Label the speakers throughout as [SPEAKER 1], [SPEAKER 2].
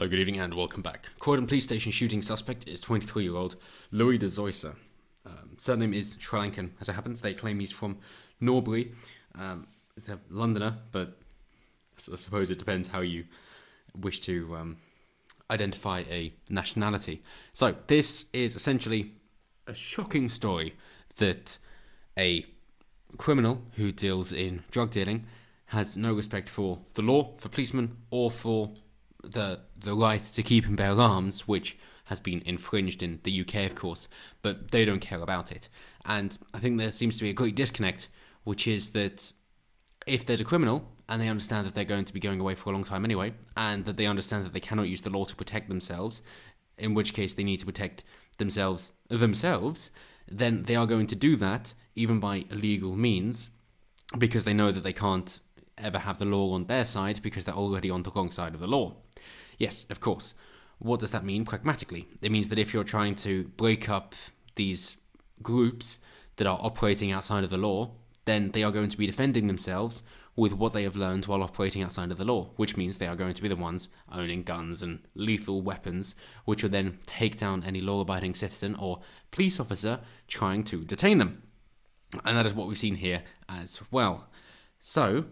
[SPEAKER 1] Hello, good evening, and welcome back. Croydon Police Station shooting suspect is 23-year-old Louis de Zoysa. Surname is Sri Lankan, as it happens. They claim he's from Norbury. He's a Londoner, but I suppose it depends how you wish to identify a nationality. So, this is essentially a shocking story that a criminal who deals in drug dealing has no respect for the law, for policemen, or for the right to keep and bear arms, which has been infringed in the UK, of course, but they don't care about it. And I think there seems to be a great disconnect, which is that if there's a criminal and they understand that they're going to be going away for a long time anyway, and that they understand that they cannot use the law to protect themselves, in which case they need to protect themselves, then they are going to do that, even by illegal means, because they know that they can't ever have the law on their side because they're already on the wrong side of the law. Yes, of course. What does that mean pragmatically? It means that if you're trying to break up these groups that are operating outside of the law, then they are going to be defending themselves with what they have learned while operating outside of the law, which means they are going to be the ones owning guns and lethal weapons, which will then take down any law-abiding citizen or police officer trying to detain them. And that is what we've seen here as well. So,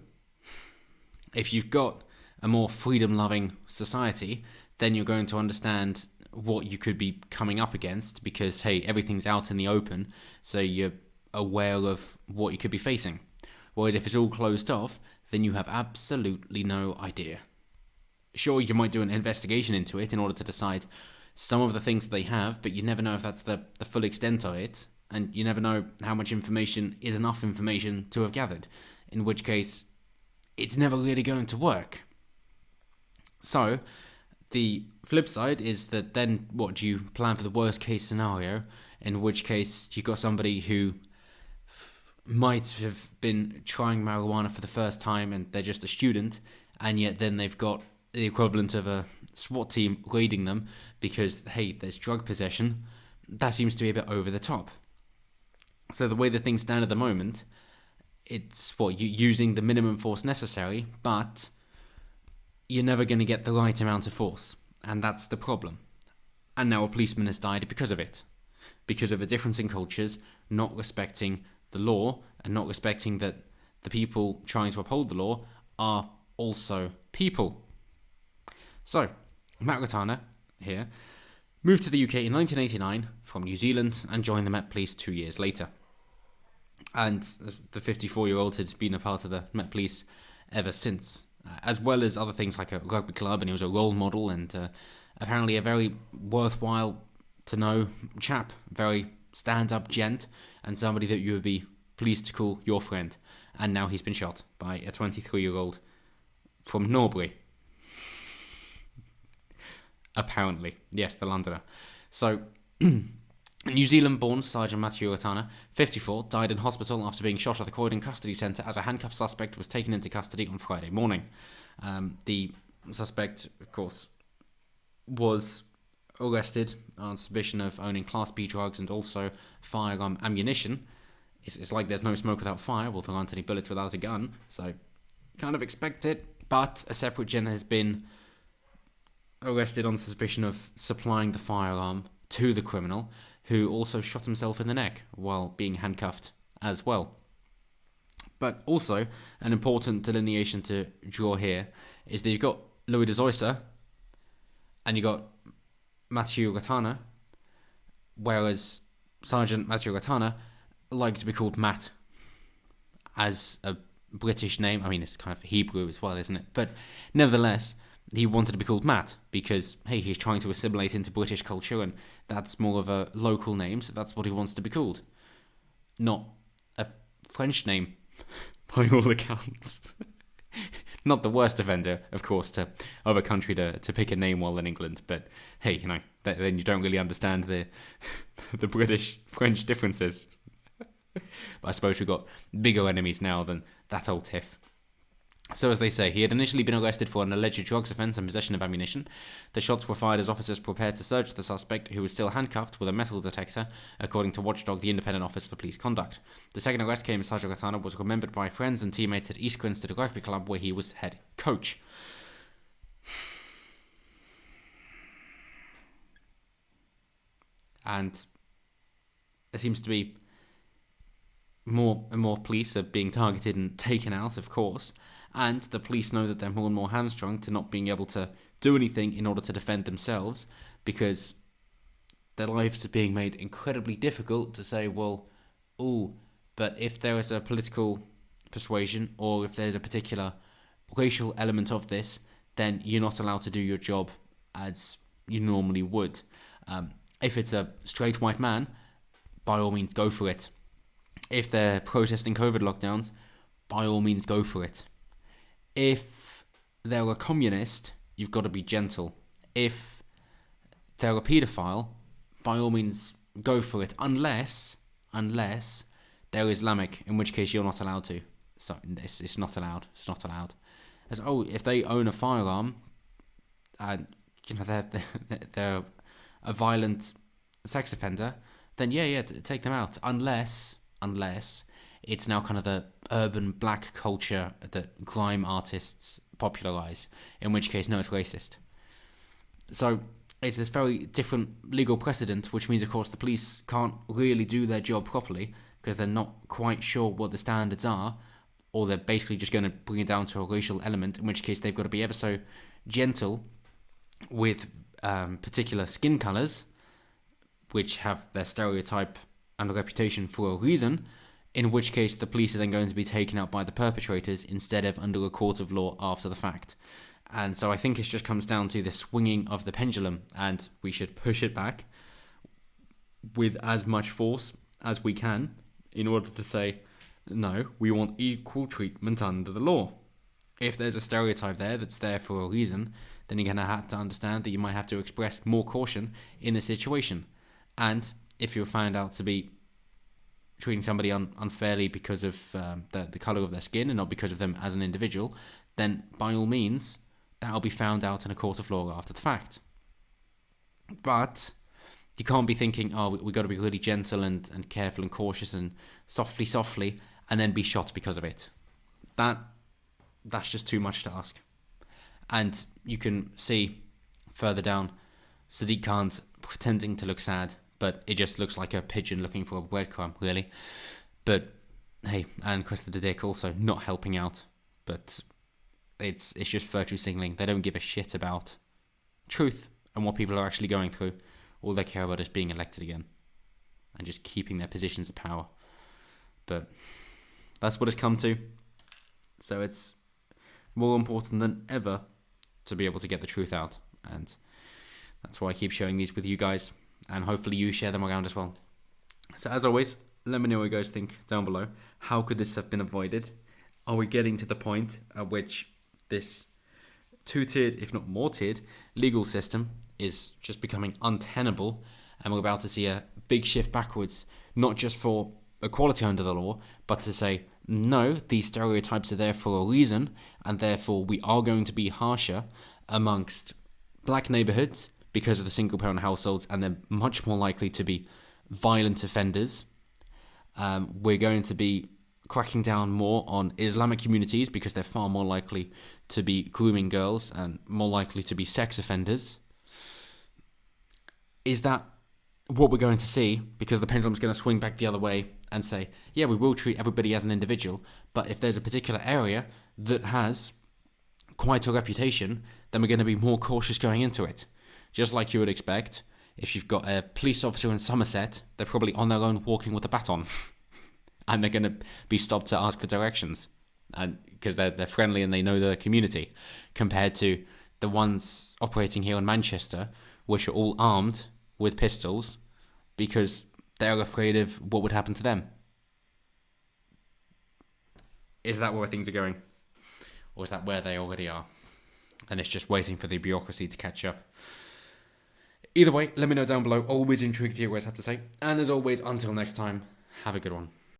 [SPEAKER 1] if you've got a more freedom-loving society, then you're going to understand what you could be coming up against because, hey, everything's out in the open, so you're aware of what you could be facing. Whereas if it's all closed off, then you have absolutely no idea. Sure, you might do an investigation into it in order to decide some of the things that they have, but you never know if that's the full extent of it, and you never know how much information is enough information to have gathered, in which case it's never really going to work. So, the flip side is that then what do you plan for the worst case scenario, in which case you got somebody who might have been trying marijuana for the first time and they're just a student, and yet then they've got the equivalent of a SWAT team raiding them because, hey, there's drug possession. That seems to be a bit over the top. So the way that things stand at the moment, it's you using the minimum force necessary, but you're never going to get the right amount of force, and that's the problem. And now a policeman has died because of it, because of a difference in cultures, not respecting the law, and not respecting that the people trying to uphold the law are also people. So, Matt Ratana here moved to the UK in 1989 from New Zealand and joined the Met Police 2 years later. And the 54-year-old had been a part of the Met Police ever since, as well as other things like a rugby club, and he was a role model and apparently a very worthwhile to know chap, very stand-up gent, and somebody that you would be pleased to call your friend. And now he's been shot by a 23-year-old from Norbury. Apparently. Yes, the Londoner. So, New Zealand-born Sergeant Matthew Ratana, 54, died in hospital after being shot at the Croydon Custody Centre as a handcuffed suspect was taken into custody on Friday morning. The suspect, of course, was arrested on suspicion of owning Class B drugs and also firearm ammunition. It's like there's no smoke without fire. Well, there aren't any bullets without a gun, so kind of expect it. But a separate gen has been arrested on suspicion of supplying the firearm to the criminal, who also shot himself in the neck while being handcuffed as well. But also, an important delineation to draw here is that you've got Louis de Zoysa and you've got Matthew Ratana, whereas Sergeant Matthew Ratana liked to be called Matt as a British name. I mean, it's kind of Hebrew as well, isn't it? But nevertheless, he wanted to be called Matt because, hey, he's trying to assimilate into British culture and that's more of a local name, so that's what he wants to be called. Not a French name, by all accounts. Not the worst offender, of course, of a country to pick a name while in England, but hey, then you don't really understand the British-French differences. But I suppose we've got bigger enemies now than that old tiff. So as they say, he had initially been arrested for an alleged drugs offence and possession of ammunition. The shots were fired as officers prepared to search the suspect, who was still handcuffed with a metal detector, according to Watchdog, the Independent Office for Police Conduct. The second arrest came as Sergeant Ratana was remembered by friends and teammates at East Grinstead Rugby Club, where he was head coach. and there seems to be more and more police are being targeted and taken out, of course, and the police know that they're more and more hamstrung to not being able to do anything in order to defend themselves, because their lives are being made incredibly difficult to say, well, but if there is a political persuasion or if there's a particular racial element of this, then you're not allowed to do your job as you normally would. If it's a straight white man, by all means go for it. If they're protesting COVID lockdowns, by all means go for it. If they're a communist, you've got to be gentle. If they're a paedophile, by all means go for it, unless they're Islamic, in which case you're not allowed to. So it's not allowed. It's not allowed. As if they own a firearm, and they're a violent sex offender, then yeah, take them out. Unless it's now kind of the urban black culture that grime artists popularize, in which case no, it's racist. So it's this very different legal precedent, which means, of course, the police can't really do their job properly because they're not quite sure what the standards are, or they're basically just going to bring it down to a racial element, in which case they've got to be ever so gentle with particular skin colours, which have their stereotype and a reputation for a reason, in which case the police are then going to be taken out by the perpetrators instead of under a court of law after the fact. And so I think it just comes down to the swinging of the pendulum, and we should push it back with as much force as we can in order to say, no, we want equal treatment under the law. If there's a stereotype there that's there for a reason, then you're going to have to understand that you might have to express more caution in the situation. And if you're found out to be treating somebody unfairly because of the colour of their skin and not because of them as an individual, then by all means, that'll be found out in a court of law after the fact. But you can't be thinking, we've got to be really gentle and careful and cautious and softly, and then be shot because of it. That's just too much to ask. And you can see further down, Sadiq Khan's pretending to look sad, but it just looks like a pigeon looking for a breadcrumb, really. But hey, and Cressida the Dick also not helping out, but it's just virtue signaling. They don't give a shit about truth and what people are actually going through. All they care about is being elected again and just keeping their positions of power. But that's what it's come to. So it's more important than ever to be able to get the truth out. And that's why I keep sharing these with you guys. And hopefully you share them around as well. So as always, let me know what you guys think down below. How could this have been avoided? Are we getting to the point at which this two-tiered, if not more tiered, legal system is just becoming untenable, and we're about to see a big shift backwards, not just for equality under the law, but to say, no, these stereotypes are there for a reason, and therefore we are going to be harsher amongst black neighbourhoods because of the single-parent households, and they're much more likely to be violent offenders. We're going to be cracking down more on Islamic communities because they're far more likely to be grooming girls and more likely to be sex offenders. Is that what we're going to see? Because the pendulum's going to swing back the other way and say, yeah, we will treat everybody as an individual, but if there's a particular area that has quite a reputation, then we're going to be more cautious going into it. Just like you would expect, if you've got a police officer in Somerset, they're probably on their own walking with a baton. And they're going to be stopped to ask for directions, and because they're friendly and they know the community, compared to the ones operating here in Manchester, which are all armed with pistols because they're afraid of what would happen to them. Is that where things are going? Or is that where they already are? And it's just waiting for the bureaucracy to catch up. Either way, let me know down below. Always intrigued to hear what you guys have to say. And as always, until next time, have a good one.